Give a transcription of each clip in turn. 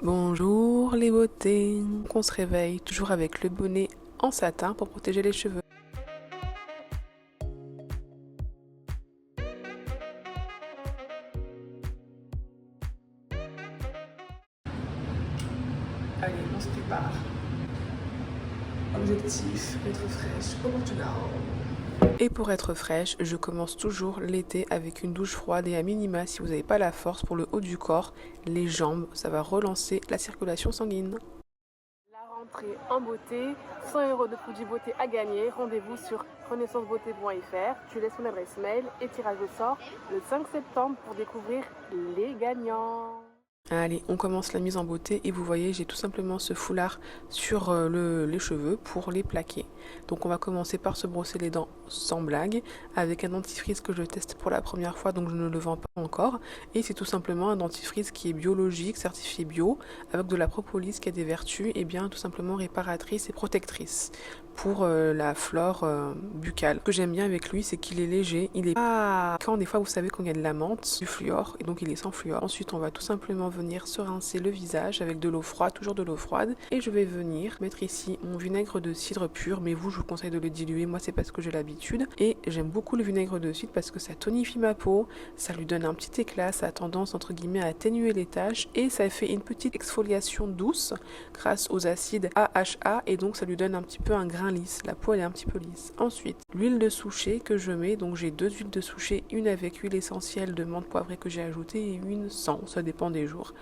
Bonjour les beautés. On se réveille toujours avec le bonnet en satin pour protéger les cheveux. Allez, on se prépare. Objectif, être fraîche au Portugal. Et pour être fraîche, je commence toujours l'été avec une douche froide et à minima, si vous n'avez pas la force pour le haut du corps, les jambes, ça va relancer la circulation sanguine. La rentrée en beauté, 100 € de produits beauté à gagner. Rendez-vous sur renaissancebeauté.fr. Tu laisses ton adresse mail et tirage au sort le 5 septembre pour découvrir les gagnants. Allez, on commence la mise en beauté et vous voyez, j'ai tout simplement ce foulard sur les cheveux pour les plaquer. Donc on va commencer par se brosser les dents sans blague avec un dentifrice que je teste pour la première fois, donc je ne le vends pas encore. Et c'est tout simplement un dentifrice qui est biologique, certifié bio, avec de la propolis qui a des vertus et bien tout simplement réparatrices et protectrices pour la flore buccale. Ce que j'aime bien avec lui, c'est qu'il est léger, il est pas quand des fois vous savez quand il y a de la menthe, du fluor, et donc il est sans fluor. Ensuite on va tout simplement venir se rincer le visage avec de l'eau froide, toujours de l'eau froide, et je vais venir mettre ici mon vinaigre de cidre pur, mais vous je vous conseille de le diluer, moi c'est parce que j'ai l'habitude, et j'aime beaucoup le vinaigre de cidre parce que ça tonifie ma peau, ça lui donne un petit éclat, ça a tendance entre guillemets à atténuer les taches, et ça fait une petite exfoliation douce grâce aux acides AHA, et donc ça lui donne un petit peu un grain lisse, la peau elle est un petit peu lisse. Ensuite, l'huile de souchet que je mets, donc j'ai deux huiles de souchet, une avec huile essentielle de menthe poivrée que j'ai ajoutée et une sans, ça dépend des jours.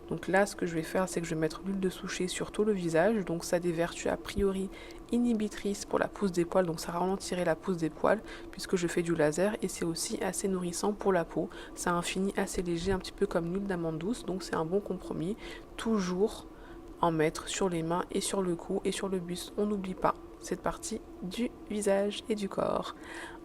Donc là ce que je vais faire c'est que je vais mettre l'huile de souchet sur tout le visage, donc ça a des vertus a priori inhibitrices pour la pousse des poils, donc ça ralentirait la pousse des poils puisque je fais du laser, et c'est aussi assez nourrissant pour la peau, ça a un fini assez léger, un petit peu comme l'huile d'amande douce, donc c'est un bon compromis. Toujours en mettre sur les mains et sur le cou et sur le buste, on n'oublie pas cette partie du visage et du corps.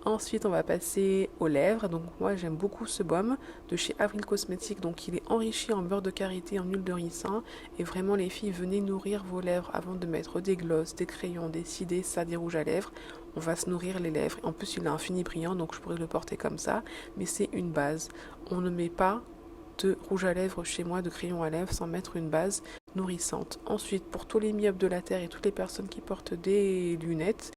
Ensuite on va passer aux lèvres, donc moi j'aime beaucoup ce baume de chez Avril Cosmetics, donc il est enrichi en beurre de karité, en huile de ricin, et vraiment les filles venez nourrir vos lèvres avant de mettre des glosses, des crayons, des cils, ça, des rouges à lèvres. On va se nourrir les lèvres, en plus il a un fini brillant donc je pourrais le porter comme ça, mais c'est une base, on ne met pas de rouge à lèvres chez moi, de crayon à lèvres sans mettre une base nourrissante. Ensuite, pour tous les myopes de la terre et toutes les personnes qui portent des lunettes,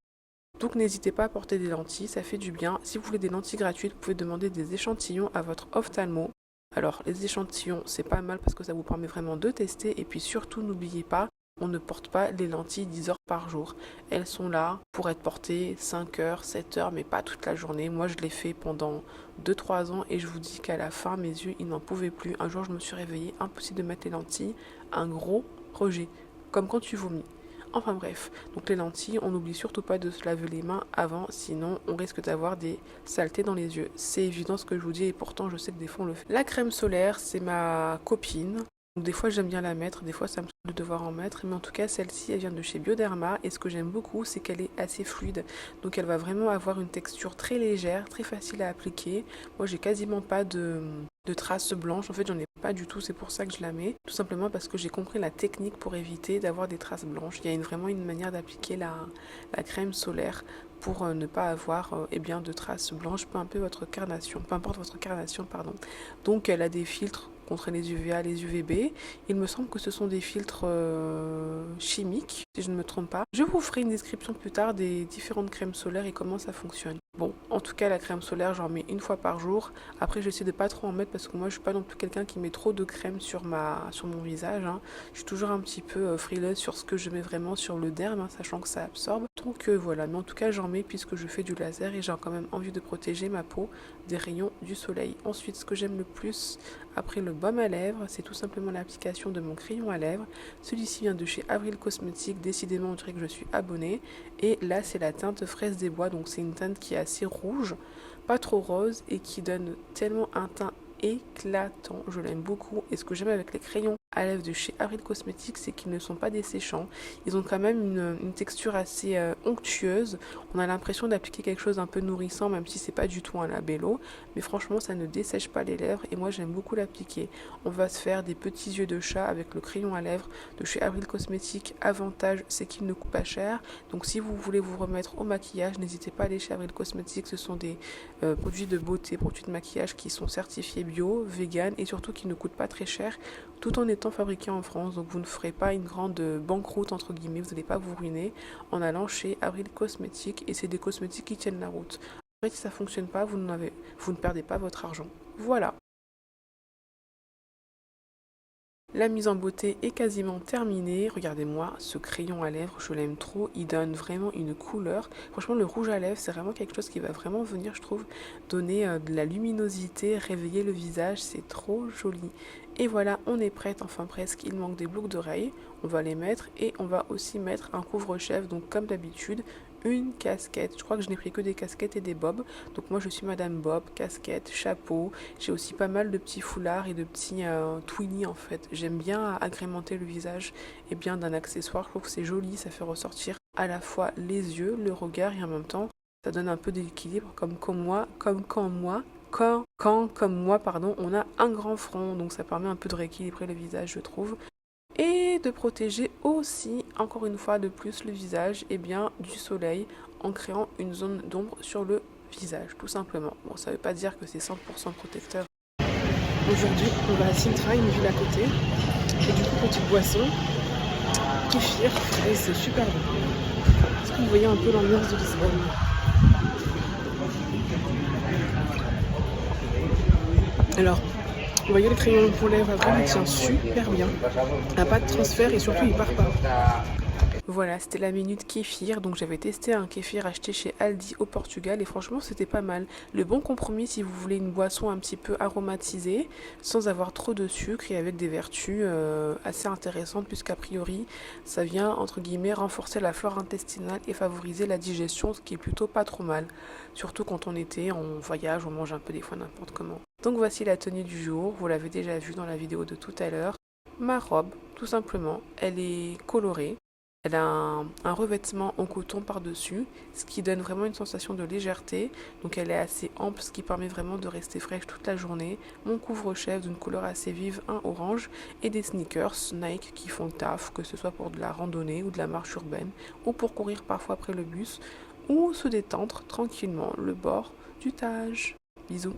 donc n'hésitez pas à porter des lentilles, ça fait du bien. Si vous voulez des lentilles gratuites, vous pouvez demander des échantillons à votre ophtalmo. Alors les échantillons c'est pas mal parce que ça vous permet vraiment de tester, et puis surtout n'oubliez pas, on ne porte pas les lentilles 10 heures par jour. Elles sont là pour être portées 5 heures, 7 heures, mais pas toute la journée. Moi, je l'ai fait pendant 2-3 ans et je vous dis qu'à la fin, mes yeux, ils n'en pouvaient plus. Un jour, je me suis réveillée, impossible de mettre les lentilles. Un gros rejet, comme quand tu vomis. Enfin bref, donc les lentilles, on n'oublie surtout pas de se laver les mains avant, sinon on risque d'avoir des saletés dans les yeux. C'est évident ce que je vous dis et pourtant je sais que des fois on le fait. La crème solaire, c'est ma copine. Donc des fois j'aime bien la mettre, des fois ça me semble de devoir en mettre, mais en tout cas celle-ci elle vient de chez Bioderma, et ce que j'aime beaucoup c'est qu'elle est assez fluide, donc elle va vraiment avoir une texture très légère, très facile à appliquer. Moi j'ai quasiment pas de traces blanches, en fait j'en ai pas du tout, c'est pour ça que je la mets, tout simplement parce que j'ai compris la technique pour éviter d'avoir des traces blanches. Il y a vraiment une manière d'appliquer la crème solaire pour ne pas avoir de traces blanches, peu importe votre carnation, pardon. Donc elle a des filtres contre les UVA, les UVB. Il me semble que ce sont des filtres chimiques, si je ne me trompe pas. Je vous ferai une description plus tard des différentes crèmes solaires et comment ça fonctionne. Bon, en tout cas, la crème solaire, j'en mets une fois par jour. Après, j'essaie de pas trop en mettre parce que moi, je suis pas non plus quelqu'un qui met trop de crème sur mon visage. Je suis toujours un petit peu frileuse sur ce que je mets vraiment sur le derme, sachant que ça absorbe. Donc voilà, mais en tout cas, j'en mets puisque je fais du laser et j'ai quand même envie de protéger ma peau des rayons du soleil. Ensuite, ce que j'aime le plus après le baume à lèvres, c'est tout simplement l'application de mon crayon à lèvres. Celui-ci vient de chez Avril Cosmetics, décidément on dirait que je suis abonnée. Et là c'est la teinte fraise des bois, donc c'est une teinte qui est assez rouge, pas trop rose, et qui donne tellement un teint éclatant, je l'aime beaucoup. Et ce que j'aime avec les crayons à lèvres de chez Avril Cosmetics, c'est qu'ils ne sont pas desséchants. Ils ont quand même une texture assez onctueuse. On a l'impression d'appliquer quelque chose d'un peu nourrissant, même si c'est pas du tout un labello. Mais franchement, ça ne dessèche pas les lèvres et moi j'aime beaucoup l'appliquer. On va se faire des petits yeux de chat avec le crayon à lèvres de chez Avril Cosmetics. Avantage, c'est qu'il ne coûte pas cher. Donc si vous voulez vous remettre au maquillage, n'hésitez pas à aller chez Avril Cosmetics. Ce sont des produits de beauté, produits de maquillage qui sont certifiés bio, vegan et surtout qui ne coûtent pas très cher, tout en étant 100% fabriqué en France, donc vous ne ferez pas une grande banqueroute entre guillemets, vous n'allez pas vous ruiner en allant chez Avril Cosmétiques, et c'est des cosmétiques qui tiennent la route. Après, si ça fonctionne pas, vous ne perdez pas votre argent. Voilà. La mise en beauté est quasiment terminée. Regardez-moi ce crayon à lèvres, je l'aime trop. Il donne vraiment une couleur. Franchement, le rouge à lèvres, c'est vraiment quelque chose qui va vraiment venir, je trouve, donner de la luminosité, réveiller le visage. C'est trop joli. Et voilà, on est prête, enfin presque. Il manque des boucles d'oreilles. On va les mettre et on va aussi mettre un couvre-chef. Donc comme d'habitude, une casquette. Je crois que je n'ai pris que des casquettes et des bobs. Donc moi je suis Madame Bob, casquette, chapeau. J'ai aussi pas mal de petits foulards et de petits twinnies en fait. J'aime bien agrémenter le visage et bien d'un accessoire. Je trouve que c'est joli, ça fait ressortir à la fois les yeux, le regard et en même temps ça donne un peu d'équilibre comme quand moi, on a un grand front. Donc ça permet un peu de rééquilibrer le visage je trouve. Et de protéger aussi, encore une fois de plus, le visage du soleil en créant une zone d'ombre sur le visage, tout simplement. Bon, ça ne veut pas dire que c'est 100% protecteur. Aujourd'hui, on va à Sintra, une ville à côté. Et du coup, petite boisson, kéfir, et c'est super bon. Est-ce que vous voyez un peu l'ambiance de Lisbonne? Alors, vous voyez le crayon pour lèvres, il tient super bien. Il n'y a pas de transfert et surtout il part pas. Voilà, c'était la minute kéfir. Donc j'avais testé un kéfir acheté chez Aldi au Portugal et franchement c'était pas mal. Le bon compromis si vous voulez une boisson un petit peu aromatisée sans avoir trop de sucre et avec des vertus assez intéressantes puisqu'a priori ça vient entre guillemets renforcer la flore intestinale et favoriser la digestion, ce qui est plutôt pas trop mal. Surtout quand on était en voyage, on mange un peu des fois n'importe comment. Donc voici la tenue du jour, vous l'avez déjà vu dans la vidéo de tout à l'heure. Ma robe, tout simplement, elle est colorée. Elle a un revêtement en coton par-dessus, ce qui donne vraiment une sensation de légèreté. Donc elle est assez ample, ce qui permet vraiment de rester fraîche toute la journée. Mon couvre-chef d'une couleur assez vive, un orange, et des sneakers Nike qui font le taf, que ce soit pour de la randonnée ou de la marche urbaine, ou pour courir parfois après le bus, ou se détendre tranquillement le bord du Tage. Bisous.